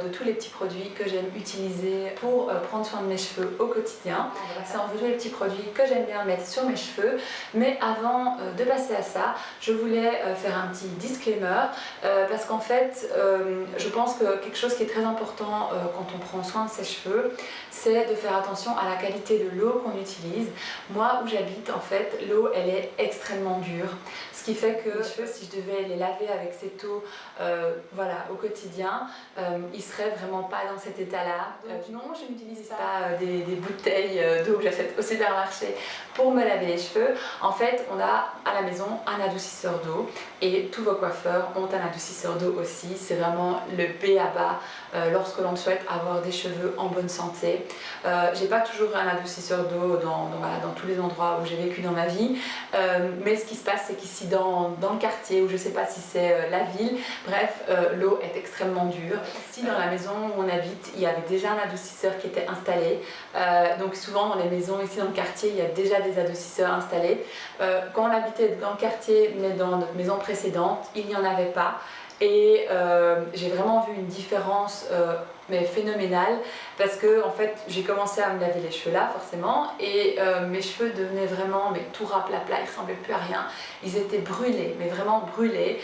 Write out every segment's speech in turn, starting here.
de tous les petits produits que j'aime utiliser pour prendre soin de mes cheveux au quotidien. C'est en tous les petits produits que j'aime bien mettre sur mes cheveux. Mais avant de passer à ça, je voulais faire un petit disclaimer parce qu'en fait, je pense que quelque chose qui est très important quand on prend soin de ses cheveux, c'est de faire attention à la qualité de l'eau qu'on utilise. Moi, où j'habite, en fait, l'eau, elle est extrêmement dure. Ce qui fait que mes cheveux, si je devais les laver avec cette eau voilà, au quotidien, ils seraient vraiment pas dans cet état-là. Non, je n'utilise pas des bouteilles d'eau que j'achète au supermarché pour me laver les cheveux. En fait, on a à la maison un adoucisseur d'eau et tous vos coiffeurs ont un adoucisseur d'eau aussi. C'est vraiment le B.A.-ba lorsque l'on souhaite avoir des cheveux en bonne santé. J'ai pas toujours un adoucisseur d'eau dans tous les endroits où j'ai vécu dans ma vie, mais ce qui se passe, c'est qu'ici dans le quartier, où je sais pas si c'est la ville, bref, l'eau est extrêmement dure. Ici dans la maison où on habite, il y avait déjà un adoucisseur qui était installé, donc souvent dans les maisons ici dans le quartier, il y a déjà des adoucisseurs installés. Quand on habitait dans le quartier, mais dans notre maison précédente, il n'y en avait pas. Et j'ai vraiment vu une différence mais phénoménale parce que en fait j'ai commencé à me laver les cheveux là forcément et mes cheveux devenaient vraiment mais tout raplapla, ils ressemblaient plus à rien, ils étaient brûlés, mais vraiment brûlés.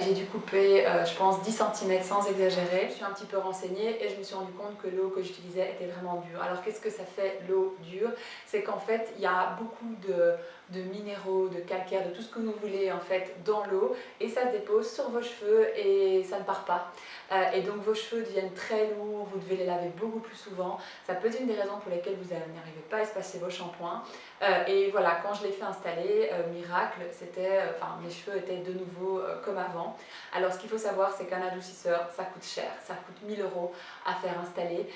J'ai dû couper je pense 10 cm sans exagérer. Je suis un petit peu renseignée et je me suis rendu compte que l'eau que j'utilisais était vraiment dure. Alors qu'est-ce que ça fait l'eau dure? C'est qu'en fait il y a beaucoup de minéraux, de calcaire, de tout ce que vous voulez en fait dans l'eau et ça se dépose sur vos cheveux et ça ne part pas. Et donc vos cheveux deviennent très lourds, vous devez les laver beaucoup plus souvent. Ça peut être une des raisons pour lesquelles vous n'arrivez pas à espacer vos shampoings. Et voilà, quand je l'ai fait installer, miracle, mes cheveux étaient de nouveau comme avant. Alors ce qu'il faut savoir, c'est qu'un adoucisseur, ça coûte cher, ça coûte 1000 € à faire installer.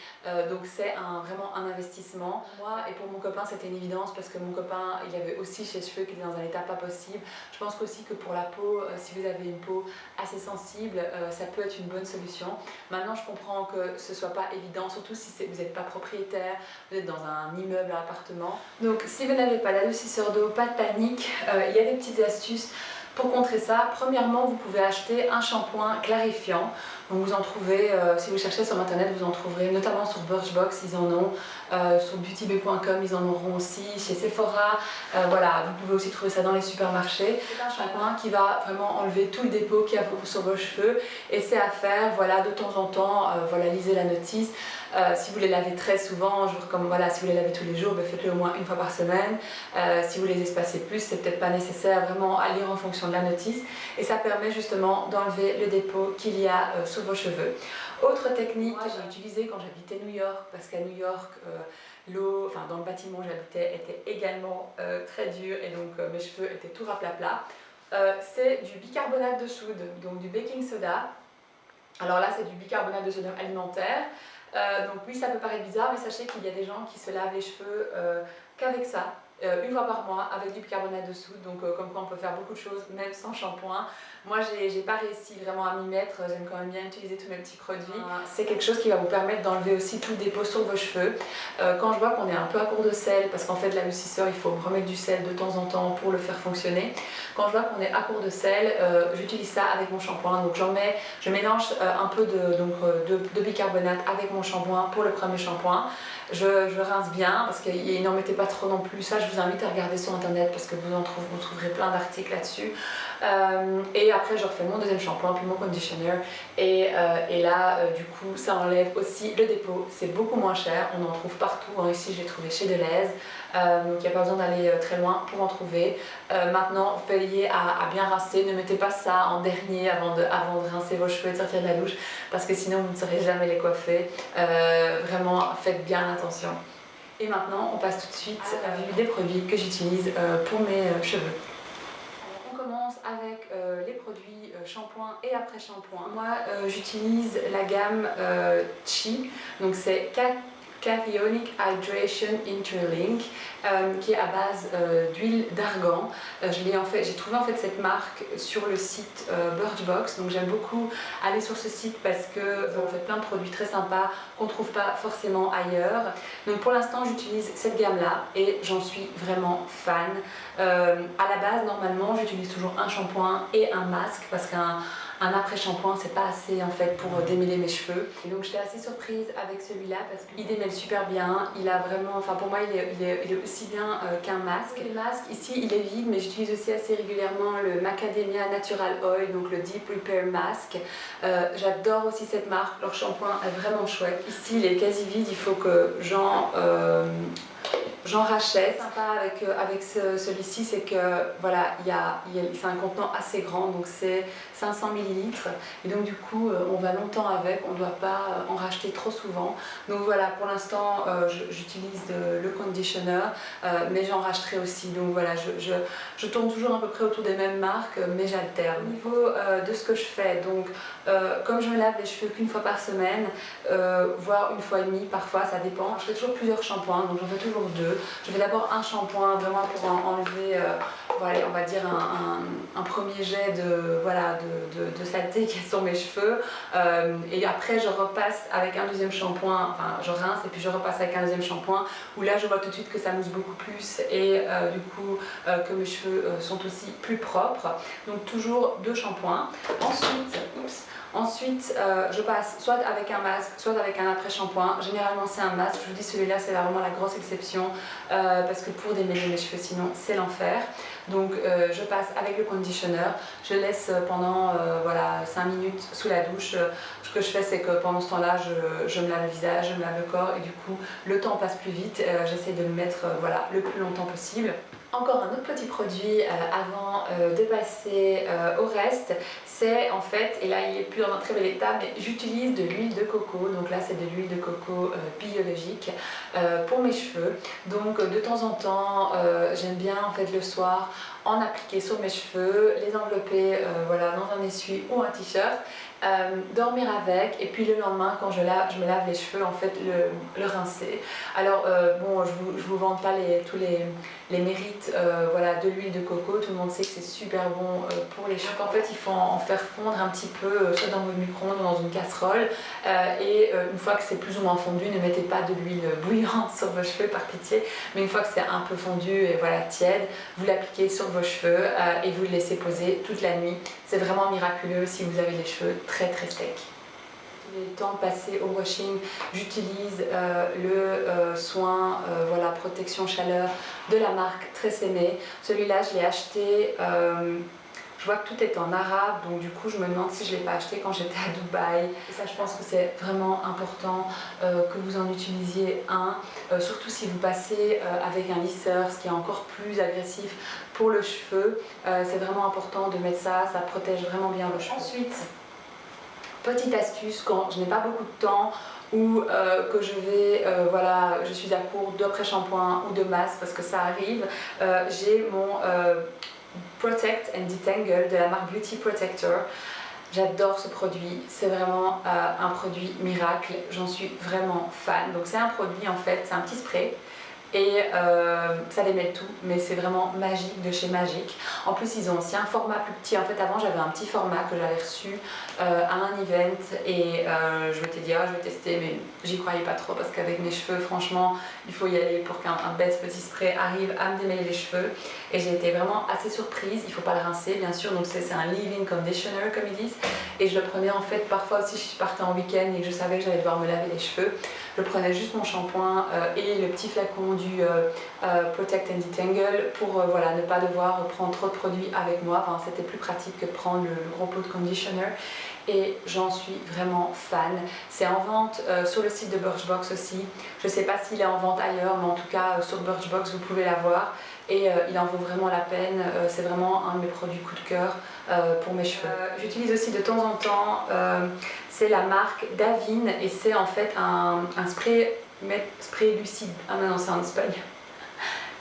Donc c'est vraiment un investissement. Moi et pour mon copain, c'était une évidence parce que mon copain, il avait aussi ses cheveux qui étaient dans un état pas possible. Je pense aussi que pour la peau, si vous avez une peau assez sensible, ça peut être une bonne solution. Maintenant, je comprends que ce soit pas évident, surtout si vous n'êtes pas propriétaire, vous êtes dans un immeuble, un appartement. Donc, si vous n'avez pas l'adoucisseur d'eau, pas de panique, il y a des petites astuces pour contrer ça. Premièrement, vous pouvez acheter un shampoing clarifiant. Donc vous en trouvez, si vous cherchez sur internet, vous en trouverez notamment sur Birchbox, ils en ont, sur beautybay.com, ils en auront aussi, chez Sephora, voilà, vous pouvez aussi trouver ça dans les supermarchés. C'est un shampoing qui va vraiment enlever tout le dépôt qu'il y a sur vos cheveux et c'est à faire, voilà, de temps en temps, voilà, lisez la notice. Si vous les lavez très souvent, si vous les lavez tous les jours, faites-le au moins une fois par semaine. Si vous les espacez plus, c'est peut-être pas nécessaire, vraiment à lire en fonction de la notice. Et ça permet justement d'enlever le dépôt qu'il y a sur vos cheveux. Autre technique que j'ai utilisée quand j'habitais New York, parce qu'à New York, l'eau, dans le bâtiment où j'habitais, était également très dure et donc mes cheveux étaient tout raplapla. C'est du bicarbonate de soude, donc du baking soda. Alors là, c'est du bicarbonate de sodium alimentaire. Donc oui, ça peut paraître bizarre, mais sachez qu'il y a des gens qui se lavent les cheveux qu'avec ça, une fois par mois, avec du bicarbonate de soude. Donc comme quoi on peut faire beaucoup de choses, même sans shampoing. Moi, j'ai pas réussi vraiment à m'y mettre, j'aime quand même bien utiliser tous mes petits produits. C'est quelque chose qui va vous permettre d'enlever aussi tout le dépôt sur vos cheveux. Quand je vois qu'on est un peu à court de sel, parce qu'en fait l'adoucisseur, il faut remettre du sel de temps en temps pour le faire fonctionner. Quand je vois qu'on est à court de sel, j'utilise ça avec mon shampoing. Donc je mélange un peu de bicarbonate avec mon shampoing pour le premier shampoing. Je rince bien parce qu'il n'en mettez pas trop non plus. Ça, je vous invite à regarder sur internet parce que vous trouverez plein d'articles là-dessus. Et après, je refais mon deuxième shampoing puis mon conditioner. Et là, du coup, ça enlève aussi le dépôt. C'est beaucoup moins cher. On en trouve partout. Ici, je l'ai trouvé chez Deleuze. Donc, il n'y a pas besoin d'aller très loin pour en trouver. Maintenant, veillez à bien rincer. Ne mettez pas ça en dernier avant de rincer vos cheveux et de sortir de la douche parce que sinon, vous ne saurez jamais les coiffer. Vraiment, faites bien attention. Et maintenant, on passe tout de suite à la vue des produits que j'utilise pour mes cheveux. Alors, on commence avec les produits shampoing et après shampoing. Moi, j'utilise la gamme Chi, donc c'est Cationic Hydration Interlink qui est à base d'huile d'argan. J'ai trouvé en fait cette marque sur le site Birchbox, donc j'aime beaucoup aller sur ce site parce que on fait plein de produits très sympas qu'on ne trouve pas forcément ailleurs. Donc pour l'instant j'utilise cette gamme là et j'en suis vraiment fan. À la base normalement j'utilise toujours un shampoing et un masque parce qu'un un après-shampoing c'est pas assez en fait pour démêler mes cheveux. Et donc j'étais assez surprise avec celui-là parce qu'il démêle super bien, il a vraiment, enfin pour moi il est aussi bien qu'un masque. Le masque ici il est vide, mais j'utilise aussi assez régulièrement le Macadamia Natural Oil, donc le Deep Repair Mask. J'adore aussi cette marque, leur shampoing est vraiment chouette. Ici il est quasi vide, il faut que j'en rachète. Sympa avec celui-ci, c'est que voilà, c'est un contenant assez grand, donc c'est 500 ml. Et donc du coup, on va longtemps avec, on ne doit pas en racheter trop souvent. Donc voilà, pour l'instant, j'utilise le conditioner, mais j'en racheterai aussi. Donc voilà, je tourne toujours à peu près autour des mêmes marques, mais j'alterne. Au niveau de ce que je fais, donc comme je me lave les cheveux qu'une fois par semaine, voire une fois et demie, parfois, ça dépend. Je fais toujours plusieurs shampoings, donc j'en fais toujours deux. Je fais d'abord un shampoing vraiment pour enlever, voilà, on va dire un premier jet de saleté qui est sur mes cheveux. Et après je repasse avec un deuxième shampoing, enfin je rince et puis je repasse avec un deuxième shampoing où là je vois tout de suite que ça mousse beaucoup plus et du coup que mes cheveux sont aussi plus propres. Donc toujours deux shampoings. Ensuite, je passe soit avec un masque, soit avec un après-shampoing. Généralement c'est un masque, je vous dis celui-là c'est vraiment la grosse exception parce que pour démêler mes cheveux sinon c'est l'enfer. Donc je passe avec le conditioner, je laisse pendant voilà, 5 minutes sous la douche. Ce que je fais c'est que pendant ce temps-là je me lave le visage, je me lave le corps et du coup le temps passe plus vite. J'essaie de le mettre voilà, le plus longtemps possible. Encore un autre petit produit avant de passer au reste, c'est en fait, et là il est plus dans un très bel état, mais j'utilise de l'huile de coco, donc là c'est de l'huile de coco biologique pour mes cheveux. Donc de temps en temps, j'aime bien en fait le soir en appliquer sur mes cheveux, les envelopper voilà, dans un essuie ou un t-shirt. Dormir avec et puis le lendemain quand je me lave les cheveux en fait le rincer. Alors bon je vous vante pas tous les mérites voilà, de l'huile de coco, tout le monde sait que c'est super bon pour les cheveux. En fait il faut en faire fondre un petit peu soit dans vos micro-ondes ou dans une casserole et une fois que c'est plus ou moins fondu, ne mettez pas de l'huile bouillante sur vos cheveux par pitié, mais une fois que c'est un peu fondu et voilà tiède, vous l'appliquez sur vos cheveux et vous le laissez poser toute la nuit. C'est vraiment miraculeux si vous avez les cheveux très secs. Le temps passé au washing, j'utilise le soin voilà, protection chaleur de la marque Tresemmé. Celui-là je l'ai acheté, je vois que tout est en arabe, donc du coup je me demande si je ne l'ai pas acheté quand j'étais à Dubaï. Et ça je pense que c'est vraiment important que vous en utilisiez un, surtout si vous passez avec un lisseur, ce qui est encore plus agressif pour le cheveu. C'est vraiment important de mettre ça, ça protège vraiment bien le cheveu. Ensuite, petite astuce, quand je n'ai pas beaucoup de temps ou que voilà, je suis à court d'après-shampoing ou de masque parce que ça arrive, j'ai mon Protect and Detangle de la marque Beauty Protector. J'adore ce produit, c'est vraiment un produit miracle, j'en suis vraiment fan. Donc c'est un produit en fait, c'est un petit spray et ça démêle tout, mais c'est vraiment magique de chez Magic. En plus ils ont aussi un format plus petit. En fait avant j'avais un petit format que j'avais reçu à un event et je m'étais dit je vais tester, mais j'y croyais pas trop parce qu'avec mes cheveux franchement il faut y aller pour qu'un bête petit spray arrive à me démêler les cheveux, et j'ai été vraiment assez surprise. Il faut pas le rincer bien sûr, donc c'est un leave-in conditioner comme ils disent, et je le prenais en fait parfois aussi si je partais en week-end et que je savais que j'allais devoir me laver les cheveux. Je prenais juste mon shampoing et le petit flacon du Protect and Detangle pour voilà, ne pas devoir prendre trop de produits avec moi. Enfin, c'était plus pratique que de prendre le gros pot de conditioner et j'en suis vraiment fan. C'est en vente sur le site de Birchbox aussi. Je ne sais pas s'il est en vente ailleurs, mais en tout cas sur Birchbox vous pouvez l'avoir et il en vaut vraiment la peine. C'est vraiment un de mes produits coup de cœur pour mes cheveux. J'utilise aussi de temps en temps, c'est la marque Davine et c'est en fait un spray lucide. Ah non, c'est en espagnol.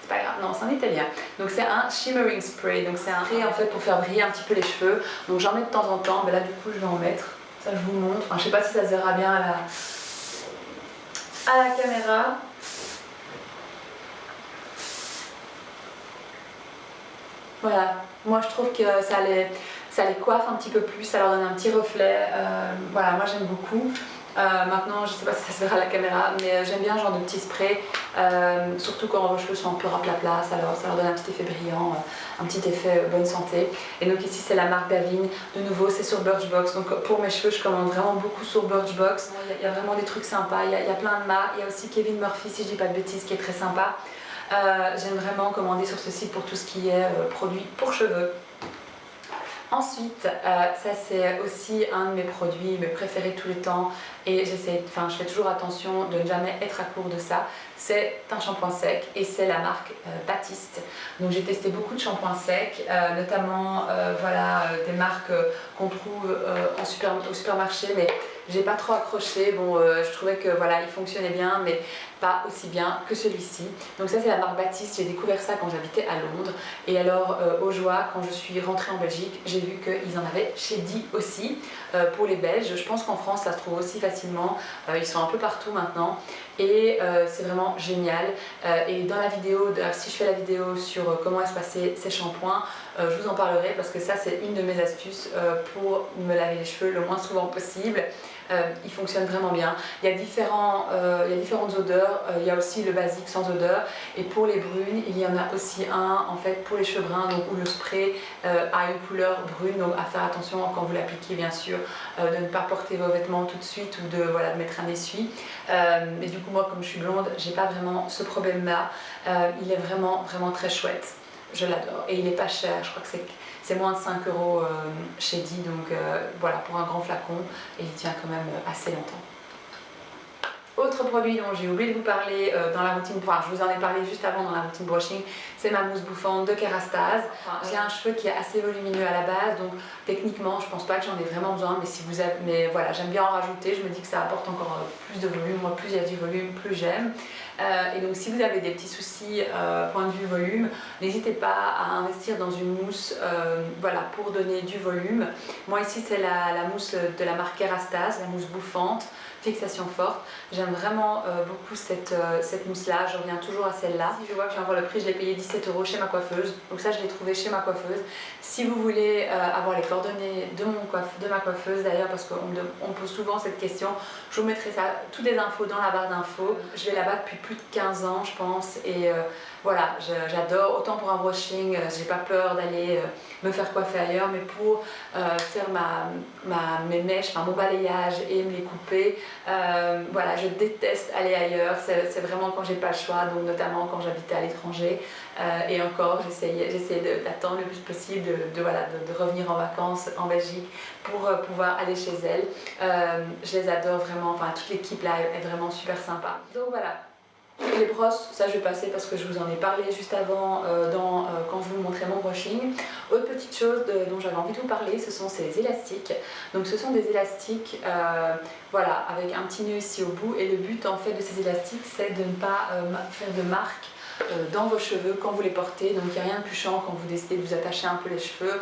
C'est pas grave, non, c'est en italien. Donc c'est un shimmering spray, donc c'est un spray en fait pour faire briller un petit peu les cheveux. Donc j'en mets de temps en temps, mais là du coup je vais en mettre. Ça je vous montre. Enfin, je sais pas si ça se verra bien à la caméra. Voilà, moi je trouve que ça les coiffe un petit peu plus, ça leur donne un petit reflet. Voilà, moi j'aime beaucoup. Maintenant, je ne sais pas si ça se verra à la caméra, mais j'aime bien ce genre de petit spray surtout quand vos cheveux sont un peu raplapla, ça leur donne un petit effet brillant, un petit effet bonne santé. Et donc ici c'est la marque Davines, de nouveau c'est sur Birchbox, donc pour mes cheveux je commande vraiment beaucoup sur Birchbox. Il y a vraiment des trucs sympas, il y a plein de marques, il y a aussi Kevin Murphy si je dis pas de bêtises qui est très sympa. J'aime vraiment commander sur ce site pour tout ce qui est produits pour cheveux. Ensuite, ça c'est aussi un de mes produits, mes préférés de tous les temps, et je fais toujours attention de ne jamais être à court de ça. C'est un shampoing sec et c'est la marque Baptiste. Donc j'ai testé beaucoup de shampoings secs, notamment des marques qu'on trouve au supermarché, mais j'ai pas trop accroché. Bon, je trouvais que voilà, il fonctionnait bien, mais pas aussi bien que celui-ci. Donc ça c'est la marque Baptiste, j'ai découvert ça quand j'habitais à Londres. Et alors aux joies, quand je suis rentrée en Belgique, j'ai vu qu'ils en avaient chez Di aussi, pour les Belges. Je pense qu'en France ça se trouve aussi facilement, ils sont un peu partout maintenant. Et c'est vraiment génial. Et dans la vidéo, si je fais la vidéo sur comment est-ce passer ces shampoings, je vous en parlerai parce que ça c'est une de mes astuces pour me laver les cheveux le moins souvent possible. Il fonctionne vraiment bien. Il y a différentes odeurs, il y a aussi le basique sans odeur, et pour les brunes il y en a aussi un en fait pour les cheveux bruns, donc où le spray a une couleur brune, donc à faire attention quand vous l'appliquez bien sûr, de ne pas porter vos vêtements tout de suite ou de mettre un essuie. Mais du coup moi comme je suis blonde, j'ai pas vraiment ce problème là. Il est vraiment très chouette. Je l'adore et il n'est pas cher, je crois que c'est moins de 5 € chez Di, donc voilà, pour un grand flacon, et il tient quand même assez longtemps. Autre produit dont j'ai oublié de vous parler dans la routine, enfin je vous en ai parlé juste avant dans la routine brushing, c'est ma mousse bouffante de Kérastase. J'ai un cheveu qui est assez volumineux à la base, donc techniquement je pense pas que j'en ai vraiment besoin, mais voilà, j'aime bien en rajouter, je me dis que ça apporte encore plus de volume. Moi plus il y a du volume, plus j'aime. Et donc si vous avez des petits soucis point de vue volume, n'hésitez pas à investir dans une mousse voilà, pour donner du volume. Moi ici c'est la mousse de la marque Kérastase, la mousse bouffante, fixation forte. J'aime vraiment beaucoup cette mousse là, je reviens toujours à celle-là. Si je vois que j'ai encore le prix, je l'ai payé 17 € chez ma coiffeuse, donc ça je l'ai trouvé chez ma coiffeuse. Si vous voulez avoir les coordonnées de ma coiffeuse d'ailleurs, parce qu'on me pose souvent cette question, je vous mettrai toutes les infos dans la barre d'infos. Je vais là-bas depuis plus de 15 ans je pense, et voilà, j'adore, autant pour un brushing, j'ai pas peur d'aller me faire coiffer ailleurs, mais pour faire mes mèches, enfin mon balayage et me les couper, voilà, je déteste aller ailleurs, c'est vraiment quand j'ai pas le choix, donc notamment quand j'habitais à l'étranger, et encore j'essayais d'attendre le plus possible de revenir en vacances en Belgique pour pouvoir aller chez elle. Je les adore vraiment, enfin toute l'équipe là est vraiment super sympa. Donc voilà. Les brosses, ça je vais passer parce que je vous en ai parlé juste avant quand je vous montrais mon brushing. Autre petite chose dont j'avais envie de vous parler, ce sont ces élastiques. Donc ce sont des élastiques voilà, avec un petit nœud ici au bout, et le but en fait de ces élastiques c'est de ne pas faire de marque dans vos cheveux quand vous les portez. Donc il n'y a rien de plus chiant quand vous décidez de vous attacher un peu les cheveux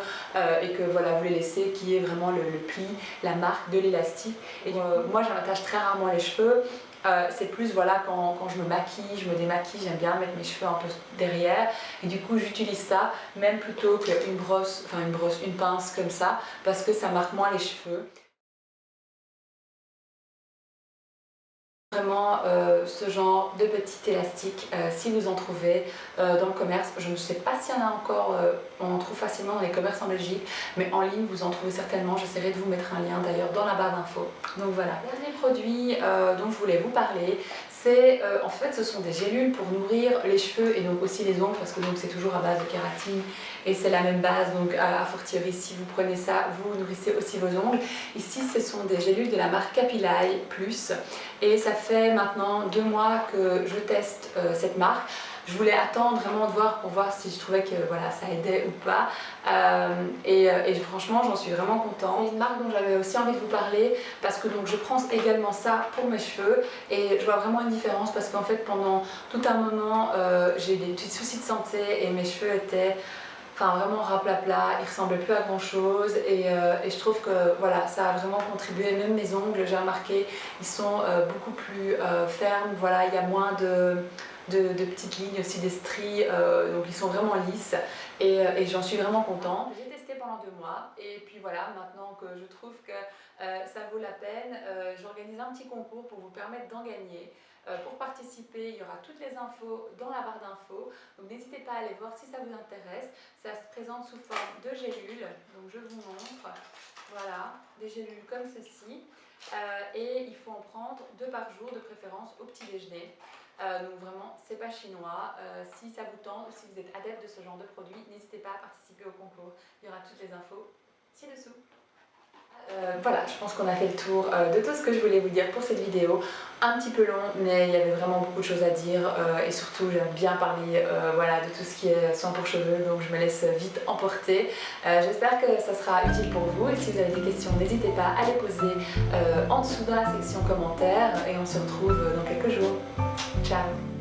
et que voilà, vous les laissez qu'il y ait vraiment le pli, la marque de l'élastique. Et moi je m'attache très rarement les cheveux. C'est plus voilà, quand je me maquille, je me démaquille, j'aime bien mettre mes cheveux un peu derrière, et du coup j'utilise ça même plutôt qu'une brosse, une pince comme ça, parce que ça marque moins les cheveux. Vraiment ce genre de petit élastique, si vous en trouvez dans le commerce, je ne sais pas s'il y en a encore, on en trouve facilement dans les commerces en Belgique, mais en ligne vous en trouvez certainement, j'essaierai de vous mettre un lien d'ailleurs dans la barre d'infos. Donc voilà, dernier produit dont je voulais vous parler, c'est en fait ce sont des gélules pour nourrir les cheveux et donc aussi les ongles, parce que c'est toujours à base de kératine et c'est la même base, donc à fortiori si vous prenez ça, vous nourrissez aussi vos ongles. Ici ce sont des gélules de la marque Capilai Plus, et ça fait maintenant 2 mois que je teste cette marque. Je voulais attendre vraiment de voir pour voir si je trouvais que voilà, ça aidait ou pas, et franchement j'en suis vraiment contente. C'est une marque dont j'avais aussi envie de vous parler parce que je prends également ça pour mes cheveux, et je vois vraiment une différence parce qu'en fait pendant tout un moment j'ai eu des petits soucis de santé et mes cheveux étaient vraiment raplapla, ils ressemblaient plus à grand chose, et je trouve que voilà, ça a vraiment contribué. Même mes ongles, j'ai remarqué, ils sont beaucoup plus fermes, voilà, il y a moins de petites lignes aussi, des stries, donc ils sont vraiment lisses, et j'en suis vraiment contente. J'ai testé pendant 2 mois, et puis voilà, maintenant que je trouve que ça vaut la peine. J'organise un petit concours pour vous permettre d'en gagner. Pour participer, il y aura toutes les infos dans la barre d'infos, donc n'hésitez pas à aller voir si ça vous intéresse. Ça se présente sous forme de gélules, donc je vous montre. Voilà, des gélules comme ceci. Et il faut en prendre 2 par jour, de préférence au petit déjeuner. Donc vraiment, c'est pas chinois. Si ça vous tente ou si vous êtes adepte de ce genre de produit, n'hésitez pas à participer au concours. Il y aura toutes les infos ci-dessous. Voilà, je pense qu'on a fait le tour de tout ce que je voulais vous dire pour cette vidéo. Un petit peu long, mais il y avait vraiment beaucoup de choses à dire et surtout j'aime bien parler voilà, de tout ce qui est soin pour cheveux, donc je me laisse vite emporter. J'espère que ça sera utile pour vous et si vous avez des questions, n'hésitez pas à les poser en dessous dans la section commentaires et on se retrouve dans quelques jours. Ciao!